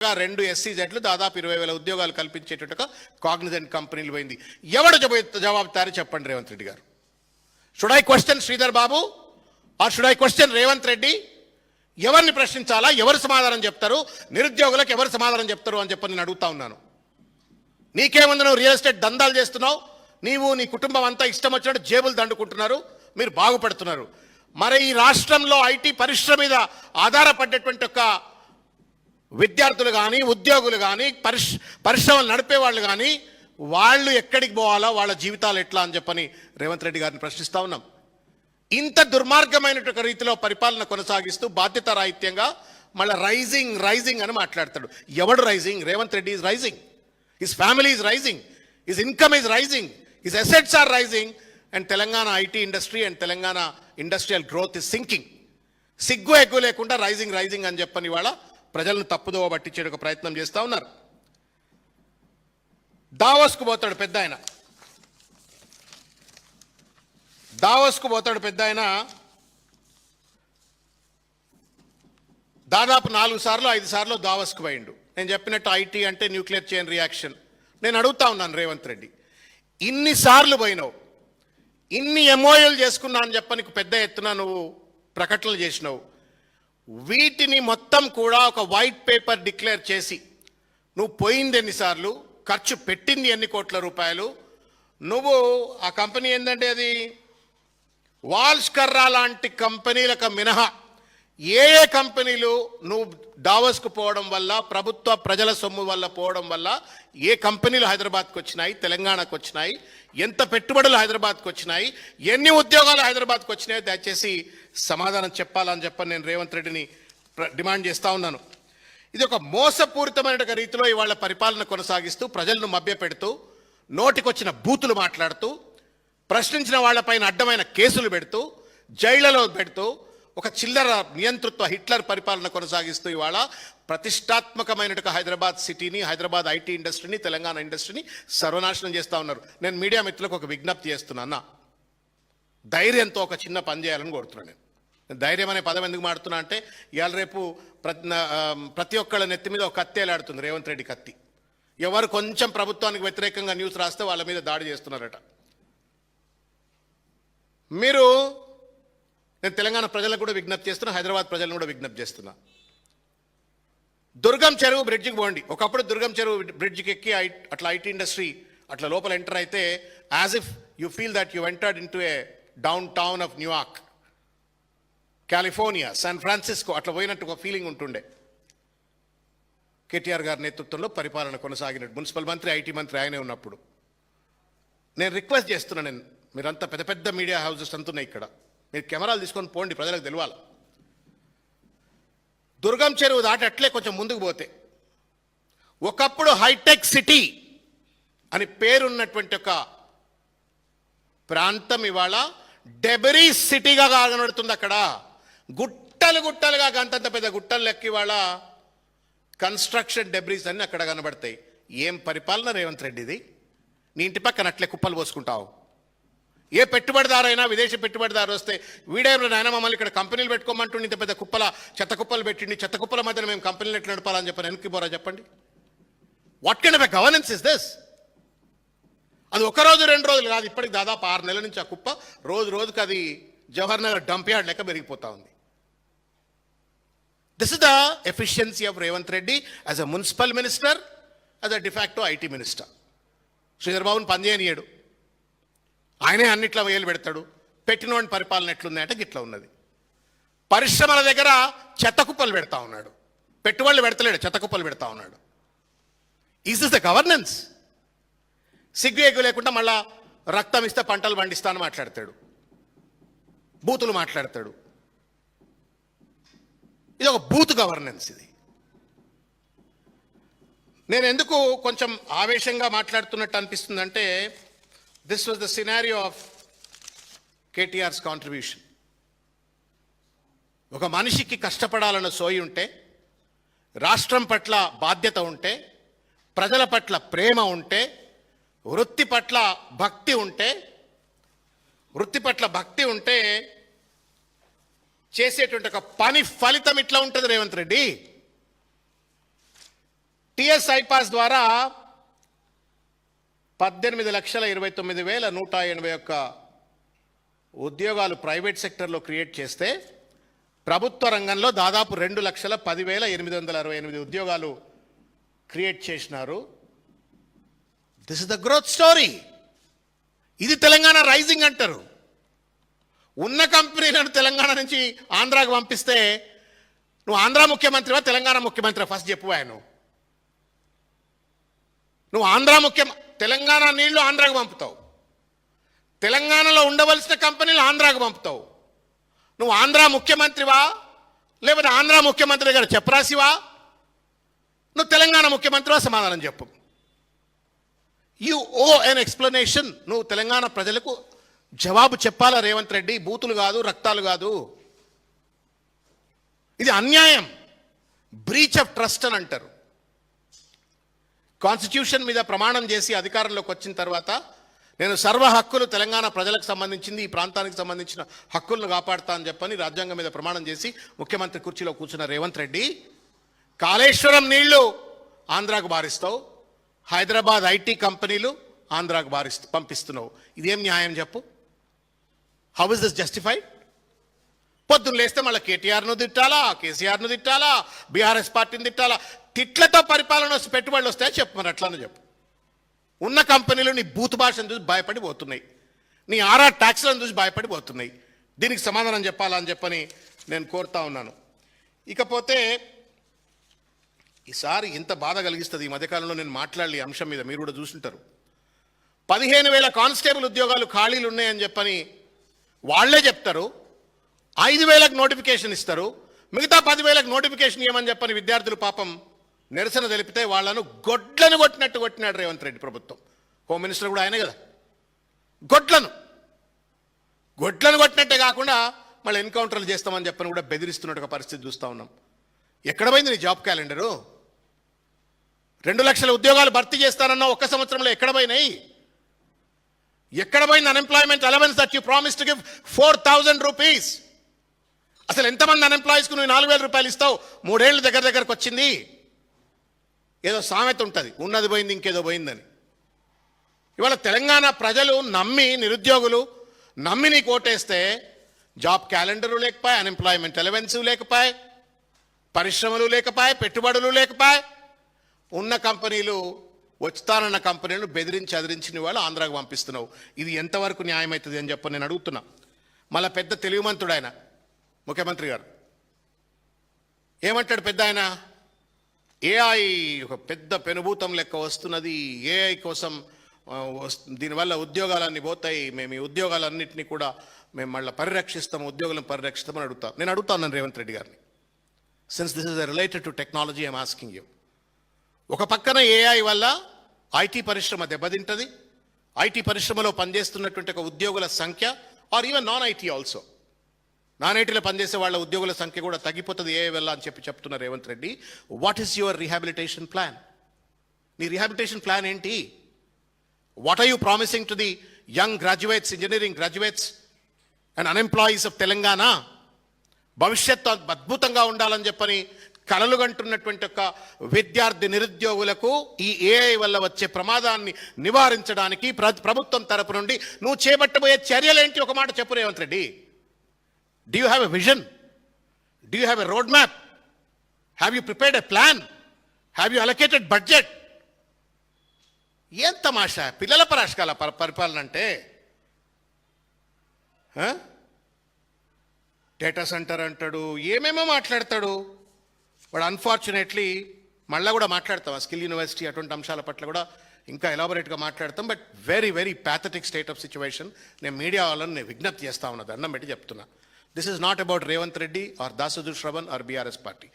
2 SEZలు దాదాపు 20,000 ఉద్యోగాలు కల్పించేటట్టుగా కాగ్నిజెంట్ కంపెనీలు పోయింది. ఎవడు జవాబుదారీ చెప్పండి రేవంత్ రెడ్డి గారు. Should I question Sridhar Babu or should I question Revanth Reddy? ఎవరిని ప్రశ్నించాలా? ఎవరు సమాధానం చెప్తారు? నిరుద్యోగులకు ఎవరు సమాధానం చెప్తారు అని చెప్పి నేను అడుగుతా ఉన్నాను. నీకేముంది, నువ్వు రియల్ ఎస్టేట్ దందాలు చేస్తున్నావు, నీవు నీ కుటుంబం అంతా ఇష్టం వచ్చినట్టు జేబులు దండుకుంటున్నారు, మీరు బాగుపడుతున్నారు. మరి ఈ రాష్ట్రంలో ఐటీ పరిశ్రమ మీద ఆధారపడేటువంటి ఒక విద్యార్థులు కానీ ఉద్యోగులు కానీ పరిశ్రమలు నడిపేవాళ్ళు కానీ వాళ్ళు ఎక్కడికి పోవాలా, వాళ్ళ జీవితాలు ఎట్లా అని చెప్పని రేవంత్ రెడ్డి గారిని ప్రశ్నిస్తూ ఉన్నాం. ఇంత దుర్మార్గమైనటువంటి రీతిలో పరిపాలన కొనసాగిస్తూ బాధ్యతారాహిత్యంగా మళ్ళీ రైజింగ్ అని మాట్లాడతాడు. ఎవడు rising? Revanth Reddy is rising, his family is rising, his income is rising, his assets are rising and Telangana IT industry and Telangana industrial growth is sinking. సిగ్గు ఎగ్గు లేకుండా రైజింగ్ అని చెప్పని ఇవాళ ప్రజలను తప్పుదోవ పట్టించే ఒక ప్రయత్నం చేస్తూ ఉన్నారు. దావోస్కు పోతాడు పెద్ద ఆయన, దాదాపు 4 సార్లు 5 సార్లు దావోస్కు పోయిండు. నేను చెప్పినట్టు ఐటీ అంటే న్యూక్లియర్ చైన్ రియాక్షన్. నేను అడుగుతా ఉన్నాను రేవంత్ రెడ్డి, ఇన్నిసార్లు పోయినావు, ఇన్ని ఎంఓయూలు చేసుకున్నా అని చెప్పని పెద్ద ఎత్తున నువ్వు ప్రకటనలు చేసినావు, వీటిని మొత్తం కూడా ఒక వైట్ పేపర్ డిక్లేర్ చేసి నువ్వు పోయింది ఎన్నిసార్లు, ఖర్చు పెట్టింది ఎన్ని కోట్ల రూపాయలు, నువ్వు ఆ కంపెనీ ఏంటంటే అది వాల్స్కర్రా లాంటి కంపెనీలకు మినహా ఏ కంపెనీలు నువ్వు డావోస్కు పోవడం వల్ల, ప్రభుత్వ ప్రజల సొమ్ము వల్ల పోవడం వల్ల ఏ కంపెనీలు హైదరాబాద్కు వచ్చినాయి, తెలంగాణకు వచ్చినాయి, ఎంత పెట్టుబడులు హైదరాబాద్కు వచ్చినాయి, ఎన్ని ఉద్యోగాలు హైదరాబాద్కు వచ్చినాయో దయచేసి సమాధానం చెప్పాలని చెప్పని నేను రేవంత్ రెడ్డిని డిమాండ్ చేస్తూ ఉన్నాను. ఇది ఒక మోసపూరితమైన రీతిలో ఇవాళ పరిపాలన కొనసాగిస్తూ ప్రజలను మభ్యపెడుతూ నోటికొచ్చిన బూతులు మాట్లాడుతూ ప్రశ్నించిన వాళ్లపైన అడ్డమైన కేసులు పెడుతూ జైళ్లలో పెడుతూ ఒక చిల్లర నియంతృత్వ హిట్లర్ పరిపాలన కొనసాగిస్తూ ఇవాళ ప్రతిష్టాత్మకమైన హైదరాబాద్ సిటీని, హైదరాబాద్ ఐటీ ఇండస్ట్రీని, తెలంగాణ ఇండస్ట్రీని సర్వనాశనం చేస్తూ ఉన్నారు. నేను మీడియా మిత్రులకు ఒక విజ్ఞప్తి చేస్తున్నా, ధైర్యంతో ఒక చిన్న పని చేయాలని కోరుతున్నాను. నేను ధైర్యం అనే పదం ఎందుకు మాడుతున్నా అంటే ఇవాళ రేపు ప్రతి ఒక్కళ్ళ నెత్తి మీద ఒక కత్తి ఎలాడుతుంది, రేవంత్ రెడ్డి కత్తి. ఎవరు కొంచెం ప్రభుత్వానికి వ్యతిరేకంగా న్యూస్ రాస్తే వాళ్ళ మీద దాడి చేస్తున్నారట. నేను తెలంగాణ ప్రజలకు కూడా విజ్ఞప్తి చేస్తున్నా, హైదరాబాద్ ప్రజలను కూడా విజ్ఞప్తి చేస్తున్నా. దుర్గం చెరువు బ్రిడ్జికి పోండి. ఒకప్పుడు దుర్గం చెరువు బ్రిడ్జికి ఎక్కి అట్లా ఐటీ ఇండస్ట్రీ అట్లా లోపల ఎంటర్ అయితే as if you feel that you entered in to A down town of New York, California, San Francisco అట్లా పోయినట్టు ఒక ఫీలింగ్ ఉంటుండే. కేటీఆర్ గారి నేతృత్వంలో పరిపాలన కొనసాగినట్టు మున్సిపల్ మంత్రి, ఐటీ మంత్రి ఆయనే ఉన్నప్పుడు. నేను రిక్వెస్ట్ చేస్తున్నాను, మీరంతా పెద్ద పెద్ద మీడియా హౌసెస్ అంతున్నాయి ఇక్కడ, మీరు కెమెరాలు తీసుకొని పోండి, ప్రజలకు తెలియాలి. దుర్గం చెరువు దాటి అట్లే కొంచెం ముందుకు పోతే ఒకప్పుడు హైటెక్ సిటీ అని పేరున్నటువంటి ఒక ప్రాంతం ఇవాళ డెబరీ సిటీగా కనబడుతుంది. అక్కడ గుట్టలుగా గంతంత పెద్ద గుట్టలు లెక్క ఇవాళ కన్స్ట్రక్షన్ డెబ్రీస్ అన్ని అక్కడ కనబడతాయి. ఏం పరిపాలన రేవంత్ రెడ్డిది? నీ ఇంటి పక్కన అట్లే కుప్పలు పోసుకుంటావు. ఏ పెట్టుబడిదారైనా, విదేశీ పెట్టుబడిదారు వస్తే వీడేమో నాయన మమ్మల్ని ఇక్కడ కంపెనీలు పెట్టుకోమంటుండి, ఇంత పెద్ద చెత్త కుప్పలు పెట్టిండి, చెత్త కుప్పల మధ్యన మేము కంపెనీలు ఎట్లా నడపాలని చెప్పని వెనక్కి పోరా చెప్పండి. What kind of a governance is this? అది 1 రోజు 2 రోజులు కాదు, ఇప్పటికి దాదాపు 6 నెలల నుంచి ఆ కుప్ప రోజుకి అది జవహర్ నగర్ డంప్ యార్డ్ లెక్క పెరిగిపోతా ఉంది. This is the efficiency of Revanth Reddy as a municipal minister, as a de facto IT minister. Sridhar బాబుని పనిచేయనియడు, ఆయనే అన్నిట్లో వేలు పెడతాడు. పెట్టినోని పరిపాలన ఎట్లుంది అంటే గిట్లా ఉన్నది. పరిశ్రమల దగ్గర చెత్త కుప్పలు పెడతా ఉన్నాడు, పెట్టుబడులు పెడతలేడు, చెత్త కుప్పలు పెడతా ఉన్నాడు. Is this the governance? సిగ్గు ఎగ్గు లేకుండా మళ్ళా రక్తం ఇస్తే పంటలు పండిస్తా అని మాట్లాడతాడు, బూతులు మాట్లాడతాడు. ఇది ఒక బూత్ గవర్నెన్స్. ఇది నేను ఎందుకు కొంచెం ఆవేశంగా మాట్లాడుతున్నట్టు అనిపిస్తుందంటే, this was the scenario of KTR's contribution. ఒక మనిషికి కష్టపడాలన్న సోయి ఉంటే, రాష్ట్రం పట్ల బాధ్యత ఉంటే, ప్రజల పట్ల ప్రేమ ఉంటే, వృత్తి పట్ల భక్తి ఉంటే చేసేటువంటి ఒక పని ఫలితం ఇట్లా ఉంటుంది రేవంత్ రెడ్డి. టిఎస్ ఐపాస్ ద్వారా 18,29,181 ఉద్యోగాలు ప్రైవేట్ సెక్టర్లో క్రియేట్ చేస్తే ప్రభుత్వ రంగంలో దాదాపు 2,10,868 ఉద్యోగాలు క్రియేట్ చేసినారు. This is the growth story. ఇది తెలంగాణ రైజింగ్ అంటారు. ఉన్న కంపెనీలను తెలంగాణ నుంచి ఆంధ్రాకు పంపిస్తే నువ్వు ఆంధ్ర ముఖ్యమంత్రివా తెలంగాణ ముఖ్యమంత్రి ఫస్ట్ చెప్పు. నువ్వు తెలంగాణ నీళ్లు ఆంధ్రాకు పంపుతావు, తెలంగాణలో ఉండవలసిన కంపెనీలు ఆంధ్రాకు పంపుతావు. నువ్వు ఆంధ్ర ముఖ్యమంత్రివా లేకపోతే ఆంధ్ర ముఖ్యమంత్రి గారు చెప్పరాసివా? నువ్వు తెలంగాణ ముఖ్యమంత్రివా? సమాధానం చెప్పు. You owe an explanation. నువ్వు తెలంగాణ ప్రజలకు జవాబు చెప్పాలా రేవంత్ రెడ్డి. బూతులు కాదు, రక్తాలు కాదు. ఇది అన్యాయం, బ్రీచ్ ఆఫ్ ట్రస్ట్ అని అంటారు. కాన్స్టిట్యూషన్ మీద ప్రమాణం చేసి అధికారంలోకి వచ్చిన తర్వాత నేను సర్వ హక్కులు తెలంగాణ ప్రజలకు సంబంధించింది, ఈ ప్రాంతానికి సంబంధించిన హక్కులను కాపాడుతా అని చెప్పని రాజ్యాంగం మీద ప్రమాణం చేసి ముఖ్యమంత్రి కుర్చీలో కూర్చున్న రేవంత్ రెడ్డి కాళేశ్వరం నీళ్లు ఆంధ్రాకు బారిస్తావు, హైదరాబాద్ ఐటీ కంపెనీలు ఆంధ్రాకు పంపిస్తున్నావు. ఇదేం న్యాయం చెప్పు? How is this justified? పొద్దున్న లేస్తే మళ్ళీ కేటీఆర్ను తిట్టాలా, కేసీఆర్ను తిట్టాలా, బీఆర్ఎస్ పార్టీని తిట్టాలా. తిట్లతో పరిపాలన వస్తే పెట్టుబడులు వస్తాయని చెప్పు. మరి అట్లానే చెప్పు. ఉన్న కంపెనీలు నీ బూత్ భాషను చూసి భయపడి పోతున్నాయి, నీ ఆర్ఆ ట్యాక్స్లను చూసి భయపడి పోతున్నాయి. దీనికి సమాధానం చెప్పాలా అని చెప్పని నేను కోరుతా ఉన్నాను. ఇకపోతే ఈసారి ఎంత బాధ కలిగిస్తుంది, ఈ మధ్యకాలంలో నేను మాట్లాడలే ఈ అంశం మీద, మీరు కూడా చూసుంటారు. 15,000 కానిస్టేబుల్ ఉద్యోగాలు ఖాళీలు ఉన్నాయని చెప్పని వాళ్లే చెప్తారు. 5,000కు నోటిఫికేషన్ ఇస్తారు. మిగతా 10,000కు నోటిఫికేషన్ ఇవ్వమని చెప్పని విద్యార్థులు పాపం నిరసన తెలిపితే వాళ్లను గొడ్లను కొట్టినట్టు కొట్టినాడు రేవంత్ రెడ్డి ప్రభుత్వం. హోమ్ మినిస్టర్ కూడా ఆయనే కదా. గొడ్లను కొట్టినట్టే కాకుండా మళ్ళీ ఎన్కౌంటర్లు చేస్తామని చెప్పని కూడా బెదిరిస్తున్నట్టు ఒక పరిస్థితి చూస్తూ ఉన్నాం. ఎక్కడ పోయింది నీ జాబ్ క్యాలెండరు? 2 లక్షల ఉద్యోగాలు భర్తీ చేస్తానన్నా ఒక్క సంవత్సరంలో ఎక్కడ పోయినాయి? ఎక్కడ పోయింది unemployment allowance that you promise to give 4,000 rupees? అసలు ఎంతమంది అన్ఎంప్లాయీస్కు నువ్వు 4,000 రూపాయలు ఇస్తావు? 3 ఏళ్ళు దగ్గరకు వచ్చింది. ఏదో సామెత ఉంటుంది, ఉన్నది పోయింది ఇంకేదో పోయిందని. ఇవాళ తెలంగాణ ప్రజలు నమ్మి, నిరుద్యోగులు నమ్మి నీకు ఓటేస్తే జాబ్ క్యాలెండరు లేకపోయి, అన్ఎంప్లాయ్మెంట్ అలవెన్స్ లేకపోయి, పరిశ్రమలు లేకపోయి, పెట్టుబడులు లేకపోయి, ఉన్న కంపెనీలు వచ్చుతానన్న కంపెనీలను బెదిరించి అదిరించిన వాళ్ళు ఆంధ్రాకు పంపిస్తున్నావు. ఇది ఎంతవరకు న్యాయమవుతుంది అని చెప్పి నేను అడుగుతున్నా. మళ్ళీ పెద్ద తెలివిమంతుడు ఆయన ముఖ్యమంత్రి గారు ఏమంటాడు? పెద్ద ఆయన ఏఐ ఒక పెద్ద పెనుభూతం లెక్క వస్తున్నది, ఏఐ కోసం దీనివల్ల ఉద్యోగాలన్నీ పోతాయి, మేము ఈ ఉద్యోగాలన్నింటినీ కూడా మేము మళ్ళీ పరిరక్షిస్తాము, ఉద్యోగులను పరిరక్షిస్తామని నేను అడుగుతాను రేవంత్ రెడ్డి గారిని. Since this is related to technology I'm asking you. ఒక పక్కన ఏఐ వల్ల ఐటీ పరిశ్రమ దెబ్బతింటుంది, ఐటీ పరిశ్రమలో పనిచేస్తున్నటువంటి ఒక ఉద్యోగుల సంఖ్య, or even non IT also, non ఐటీలో పనిచేసే వాళ్ళ ఉద్యోగుల సంఖ్య కూడా తగ్గిపోతుంది ఏఐ వల్ల అని చెప్తున్న Revanth Reddy. What is your rehabilitation plan? నీ రీహాబిలిటేషన్ ప్లాన్ ఏంటి? What are you promising to the young graduates, engineering graduates and unemployees of Telangana? భవిష్యత్తు అద్భుతంగా ఉండాలని చెప్పని కలలు కంటున్నటువంటి ఒక విద్యార్థి నిరుద్యోగులకు ఈ ఏఐ వల్ల వచ్చే ప్రమాదాన్ని నివారించడానికి ప్రభుత్వం తరపు నుండి నువ్వు చేపట్టబోయే చర్యలేంటి? ఒక మాట చెప్పు Revanth Reddy. Do you have a vision? Do you have a roadmap? Have you prepared a plan? Have you allocated budget? ఏం తమాషా, పిల్లల పరాశకాల పరిపాలన అంటే. డేటా సెంటర్ అంటాడు, ఏమేమో మాట్లాడతాడు వాడు. అన్ఫార్చునేట్లీ మళ్ళీ కూడా మాట్లాడతాం ఆ స్కిల్ యూనివర్సిటీ అటువంటి అంశాల పట్ల కూడా ఇంకా ఎలాబొరేట్గా మాట్లాడతాం. But very very pathetic state of situation. నేను మీడియా వాళ్ళని నేను విజ్ఞప్తి చేస్తా ఉన్నా, దండం పెట్టి చెప్తున్నా. This is not about Revanth Reddy or Dasadu Shravan or BRS party.